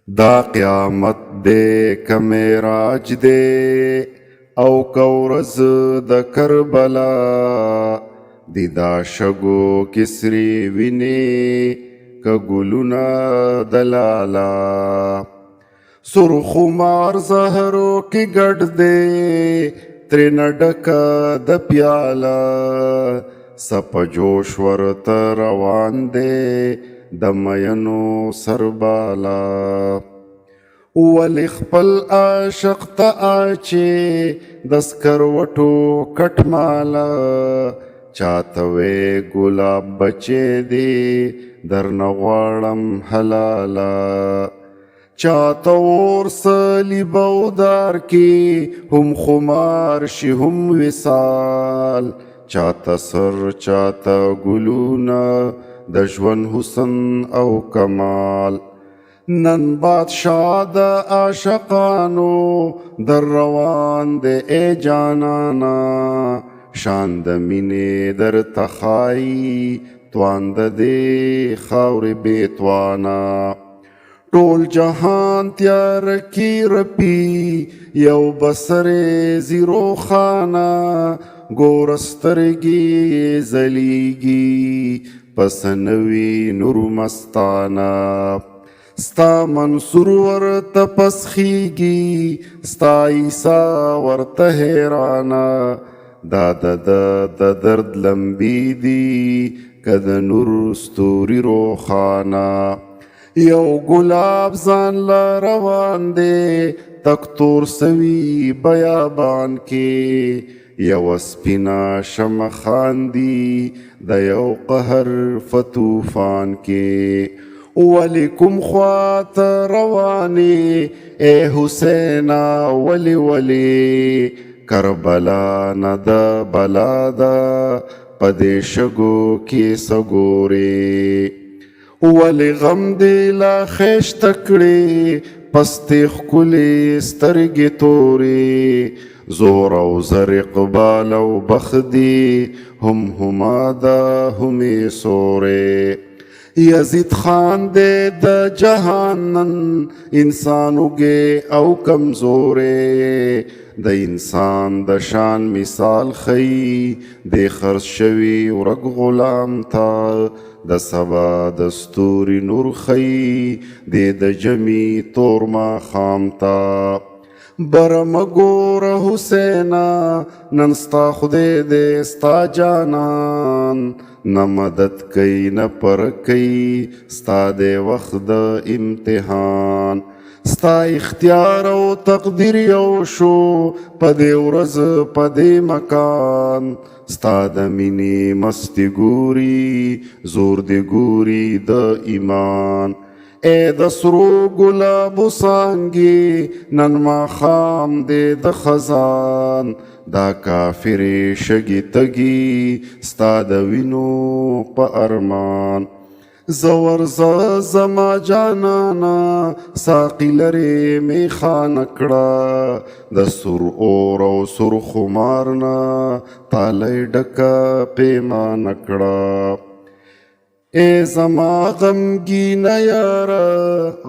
دا قیامت دے که معراج دے او که ورځ د کربلا دی دا شګو کسری ویني که ګلونه د لالا سرخمار زهرو کی ګډ دے ترنه ډکه د پیاله سپ جوش ورته روان دے د مینو سربالا ولی خپل عاشق ته آچې د سکروټو کټ مالا چاته وې ګلاب بچې دی درنه غواړم حلالا چاته اور صلیبودار کی هم خمار شي هم وصال چاته سر چاته ګلونه د ژوند حسن او کمال نن بادشاہ د عاشقانو در روان دے اے جانانا شان د مینې در تخای توان د دې خاورې بیتوانا ټول جهان تیار کی رپی یو بسر زیرو خانا ګورسترګي زلیږي پسنوي نور مستانا ستا منصور ورته پسخیږي ستا عیسی ورته حیرانا دا د درد لمبي دي که د نور ستوري روښانا یو ګلاب ځان له روان دی تک تور سوي بیابان کې یو سپینا شمع خاندي د یو قهر فتوفان کې ولی کوم خواته روانې اے حسینا ولی ولی کربلا نه د بلا ده په دې شګو کې سګورې ولی غم دی لا خیشته کړې پستې ښکلې سترګې تورې زور او زر اقبال او بخدي هم هما ده همې سورې یزید خان دے د جهانن انسان وګې او کمزورې د انسان د شان مثال خی د خرڅ شوي ورک غلام تا د سبا د ستوري نور خی د جمی تور ماښام تا برم ګوره حسینا نن ستا خدای دې ستا جانان نه مدد کوي نه پر کوي ستا د وخت د امتحان ستا اختیار او تقدیر یو شو په دې ورځ په دې مکان ستا د مینې مستي ګوري زور دې ګوري د ایمان اے د سرو ګلابو څانګې نن ماښام دې د خزان دا کافرې شګې تګي ستا د وینو په ارمان زور زما جانانا ساقي لرې میخانه کړه د سر اور او سر خمار نه تالی ډکه پیمانه کړه اے زما غمگینه یاره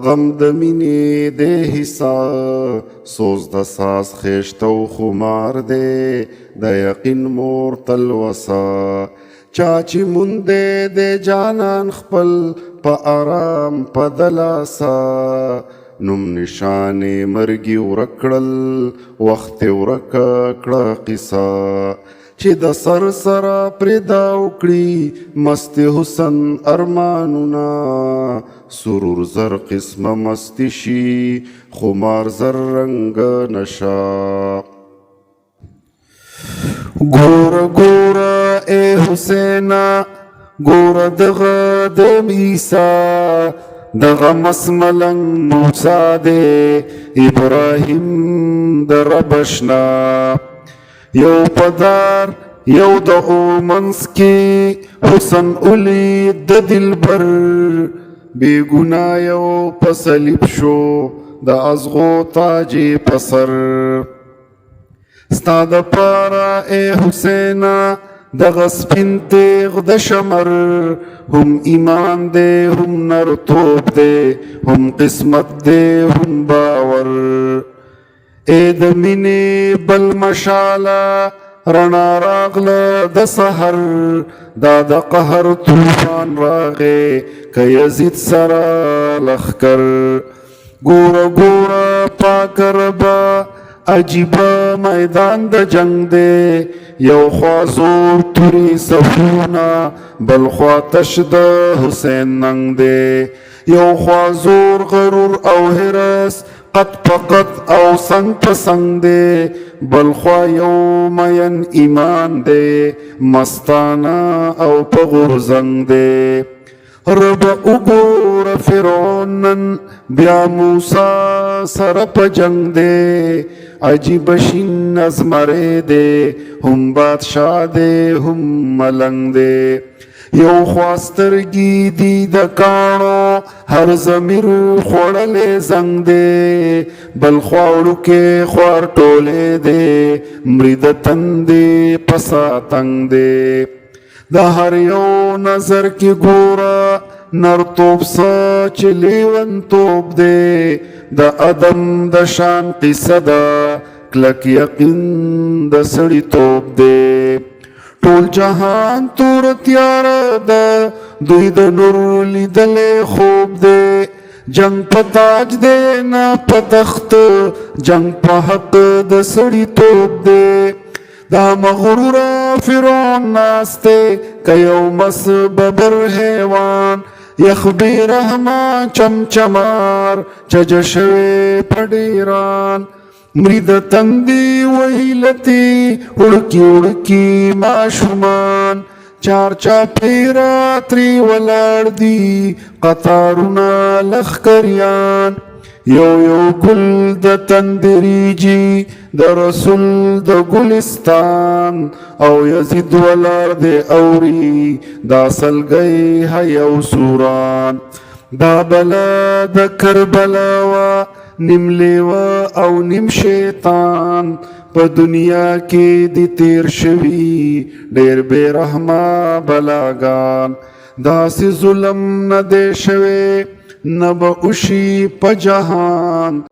غم د مینې دې حصه سوز د ساز خیشته و خمار دی د یقین مور تلوسه چا چې مونده د جانان خپل په آرام په دلاسه نوم نشانې مرګي ورک کړل وخت ورک کړه قصه چې د سر سره پرېدا وکړي مست حسن ارمانونه سرور زر قسمه مستی شي خمار زر رنګ نشا ګوره ګوره اے حسینا ګوره دغه د عیسی دغه مسملنګ موسی دی ابراهیم د ربشنا یو پدار یو د اومنس کې حسن اولی د دلبر بی گناه یو پسلیب شو د ازغو تاجی پسر ستا د پارا اے حسینا دغه سپین تیغ د شمر هم ایمان دی هم نرتوب دی هم قسمت دی هم باور اے د مینې بل مشاله رڼا راغله د سحر دا د قهر طوفان راغی که یزید سره لښکر ګوره ګوره پاک ربه عجیبه میدان د جنگ دی یو خوا زور تورې صفونه بل خوا تش د حسین ننګ دی یو خوا زور غرور او حرس قط پقط او سنگ پسنگ دے بل خوا یو مین ایمان دے مستانا او پغرزنگ دے رب اگور فرعونن بیا موسیٰ سر پا جنگ دے عجیب شین ازمرے دے هم بادشاہ دے هم ملنگ دے یو خواسترگی دی د کانو هر زمیر خوڑلے زنگ دے بل خواړو کې خوار ټولې دے مرید تندې پسا تنگ دے د هر یو نظر کې ګورا نرتوب سا چې لیون توب دے د ادم د شان قصه ده کلک یقین د سړی توب دے ټول جهان تور تیار ده دوی د نور لیدلې خوب دی جنگ په تاج دی نه په تخت جنگ په حق د سړی توب دی دا مغرور فرعون ناسته که یو مس ببر حیوان یخ بی رحمه چمچمار چج شوی پډیران مرید تندی وحیلتی اڑکی اڑکی معشومان چار چاپیرا تری ولار دی قطارونا لخکریان یو یو گل د تندریجی د رسول د گلستان او یزید ولار دی اوری دا سلگئی حیو سوران دا بلا د کربلاوا نیم لیوا او نیم شیطان په دنیا کې دی تیر شوی ډیر بے رحمه بلاگان داسې ظلم نه دی شوی نه به وشي په جهان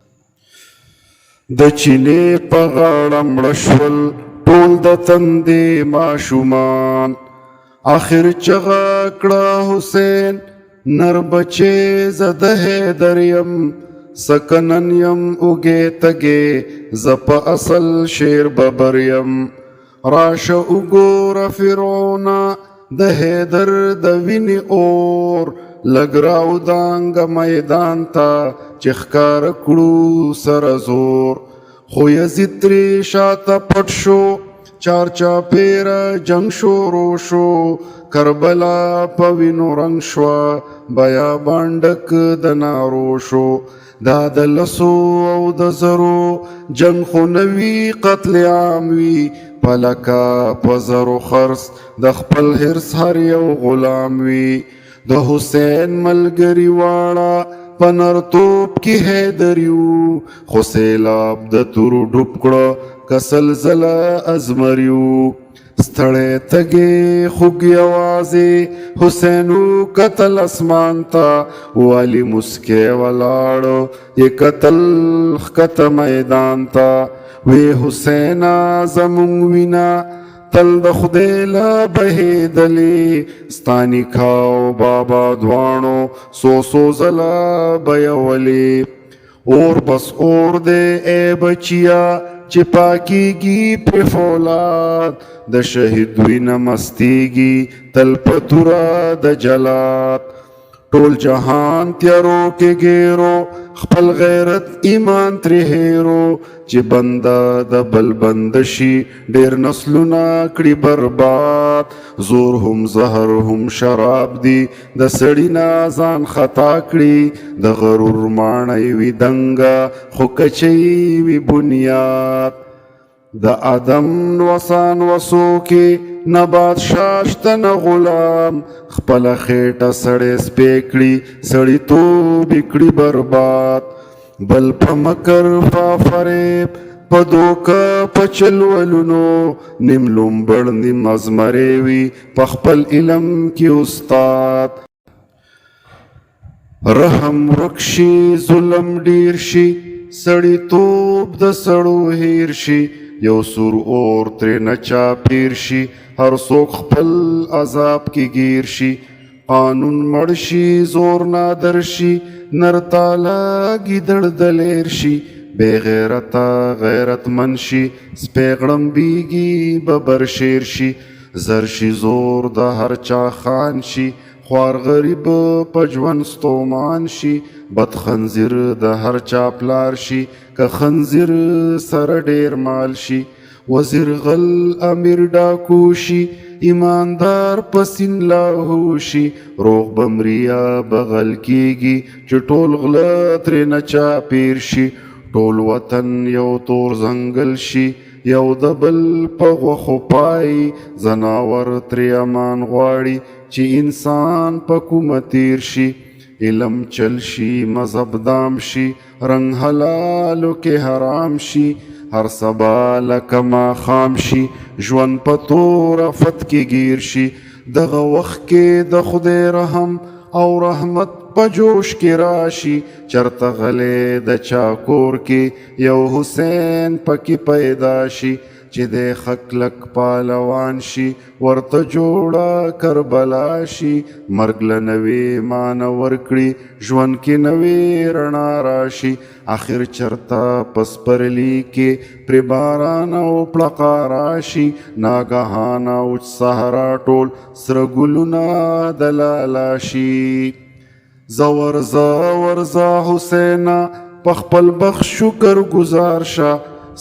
د چینې په غاړه مړه شول ټول د تندې ماشومان آخر چغه کړه حسین نر بچې زه د حیدر یم سکنن یم اگے تگے زپ اصل شیر ببر یم راش اگور فرعونا د حیدر د ویني اور لګراو دانګ میدان تا چخکار کړو سر زور خو یزید ترې شاته پټ شو چار چاپیر جنگ شروع شو کربلا په وینو رنګ شوه بیا بانډک د نارو شو دا د لسو او د زرو جنگ خو نوي قتل عام وي پلکا په زرو خرس د خپل حرس هر یو غلام وي د حسین ملګري واړه په نرتوب کې حیدریو خو سیلاب د تورو ډوب کړه که سلزله ازمریو ستړی تږی خوږ یوازې حسینو کتل اسمان ته والي مسکی ولاړو یې کتل ښکته میدان ته وی حسینا زمونږ وینا تل د خدای له بهېدلې ستا نیکاو بابا دواړو څو ځله بیولې اور بس اور دی ای بچیا چې پاکیږي پرې فولاد د شهید وینه مستیږي تل په توره د جلات ټول جهان تیارو کې ګیرو خپل غیرت ایمان ترې هیرو چې بنده د بل بند شي ډېر نسلونه کړي برباد زور هم زهر هم شراب دي د سړي نه ځان خطا کړي د غرور ماڼۍ وي دنګه خو کچۍ وي بنیاد د آدم وسان وسو کې نه بادشاه شته نه غلام خپله خېټه سړی سپی کړي سړیتوب یې کړي برباد بل په مکر په فریب پدوکا پچلولونو نیم لومبړ نیم ازمری وي پخپل علم کې استاد رحم ورکشي ظلم ډیر شي سړی توپ د سړو هیر شي یو سور اور ترې نچا پیر شي هر څوک خپل عذاب کې گیر شي قانون مړ شي زور نادر شي نر تالا ګیدړ دلیر شي بے غیرتا غیرت من شي سپیغړم بیگی ببر شیر شي زر شي زور د هر چا خان شي خوار غریب پجون ستومان شي بد خنزیر د هر چا پلار شي که خنزیر سره ډیر مال شي وزیر غل امیر ډاکو شي ایماندار پسین لاهو شي روغ بمریا بغل کیږي چې ټول غله ترې نچا پیر شي ټول وطن یو تور زنګل شي یو د بل په غوښو پای زناور ترې امان غواړي چې انسان په کومه تیر شي علم چل شي مذهب دام شي رنگ حلالو کې حرام شي هر سبا لکه ماښام شي ژوند په تور افت کې گیر شي دغه وخت کې د خدای رحم او رحمت په جوش کې راشي چرته غلې د چا کور کې یو حسین پکې پیدا شي چې د خکلک پالوان شي ورته جوړه کربلا شي مرګ له نوې معنی ورکړي ژوند کې نوې رڼا راشي آخر چرته پسپرلی کې پرې باران او پړقا راشي ناګهانه وچ صحرا ټول سره ګلونه د لالا شي زورزا ورزا حسینا په خپل بخت شکر گزار شه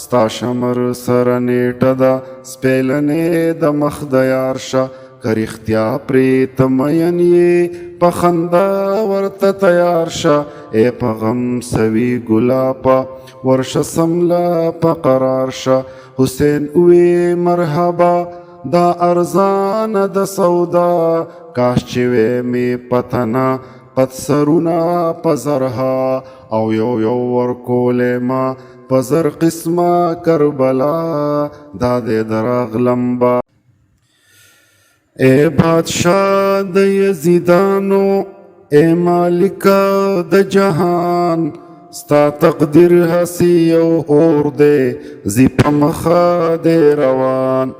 ستا شمر سره نیټه ده سپیلنې د مخ د یار شه که رښتیا پرې ته مین یې په خندا ورته تیار شه ای په غم سوي ګلاپه ورشه سمله په قرار شه حسین وی مرحبا دا ارزانه د سودا کاش چې وی می پتنه پت سرونه په زرها او یو یو ورکولې ما پزر قسمه کربلا دادے دراغ لمبا اے بادشاہ د یزیدانو اے مالکا د جهان ستا تقدیر هسی او اور دے زی پمخا دے روان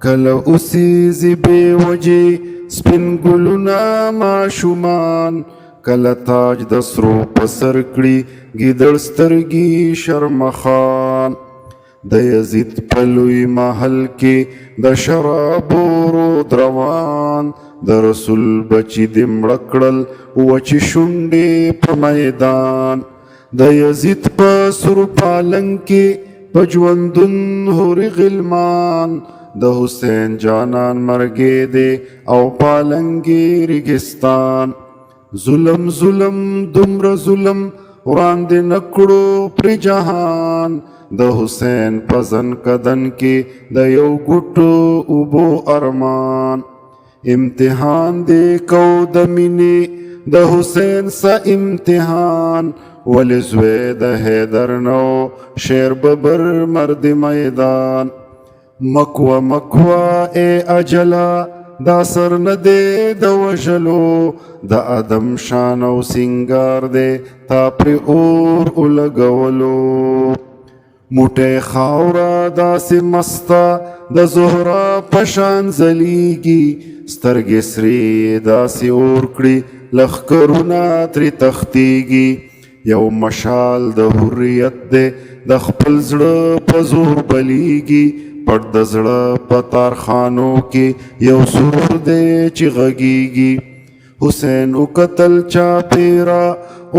کل اسی زی بے وجی سپن گلونا معشومان کله تاج د سرو په سر کړي ګیدړ سترګي شرمخان د یزید په لوی محل کې د شرابو رود روان د رسول بچي د مړه کړل وچې شونډې په میدان د یزید په سر پالنګ کې په ژوندون هورې غلمان د حسین جانان مرګې دی او پالنګې ریګستان ظلم ظلم دومره ظلم وړاندې نکړو پر جهان د حسین پزن کدن کې د یو ګوټو اوبو ارمان امتحان دې کو د مینې د حسین سه امتحان ولې زوی د حیدر نو شیر ببر مرد میدان مکوه مکوه ای اجلا دا سر نه دی د وژلو د ادم شان او سینګار دی تا پرې اور ولګولو موټی خاوره داسې مسته د زهره په شان ځلیږي سترګې سرې داسې اور کړي لښکرونه ترې تښتېږي یو مشال د حریت دی د خپل زړه په زور بلیږي پټ د زړه په تارخانو کې یو سرور دی چې غږیږي حسین وکتل چاپېره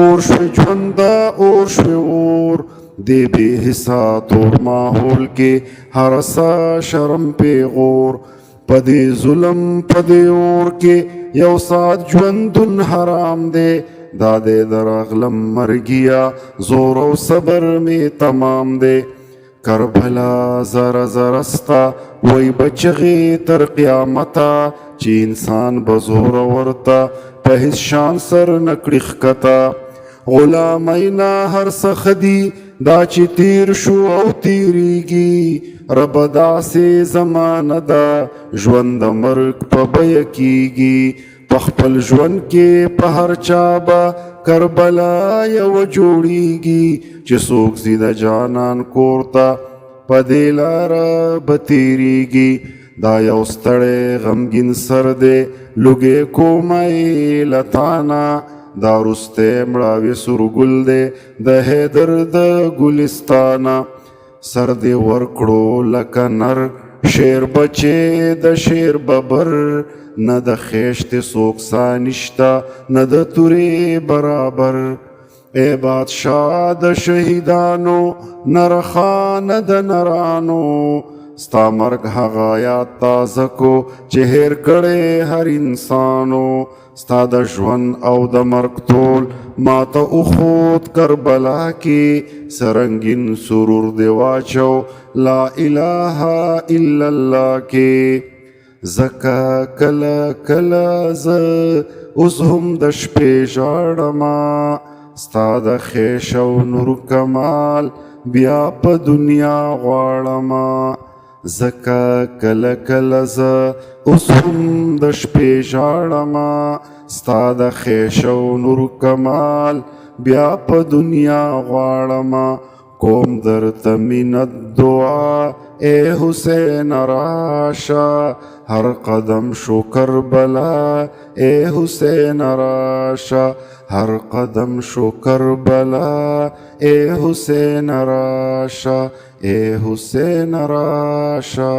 اور شوې ژونده اور شوې اور دې بې حسا تور ماحول کې هر سا شرم پیغور په دې ظلم په دې اور کې یو ساعت ژوندون حرام دی دا دې درغلم مرګیا زور او صبر می تمام دی کربلا زر زرستا وی بچغی تر قیامتا چې انسان بزور ورتا په هیڅ شان سر نکړي ښکتا غلامینا هر سخدی دا چې تیر شو او تیریږي رب داسې زمانه ده ژوند د مرګ په بیه کیږي په خپل ژوند کې په هر چا به کربلا یو جوړیږي چې څوک ځي د جانان کور ته په دې لاره به تیریږي دا یو ستړی غمګین سر دی لوګې کومه لتانا دا رسته مړاوي سورګل دی د حیدر د ګلستانا سر دی ورکړو لکه نر شیر بچې د شیر ببر نه د خیشت څوک سا نشته نه د تورې برابر اے بادشاہ د شهیدانو نرخانه د نرانو ستا مرګ هغه یاد تازه کو چې هېر کړی هر انسانو ستا د ژوند او د مرګ ټول ماته اخود کربلا کې سرنګین سرور دی واچو لا اله الا الله کې زکا کله کله ز اوس هم د شپې ژاړمه ستا د خیش او نور کمال بیا په دنیا غواړمه زکا کله کله ز اوس هم د شپې ژاړمه ستا د خیش او نور کمال بیا په دنیا غواړمه کوم درته مینت دعا اے حسین راشه هر قدم شو کربلا اے حسین راشه هر قدم شو کربلا اے حسین راشه اے حسین راشه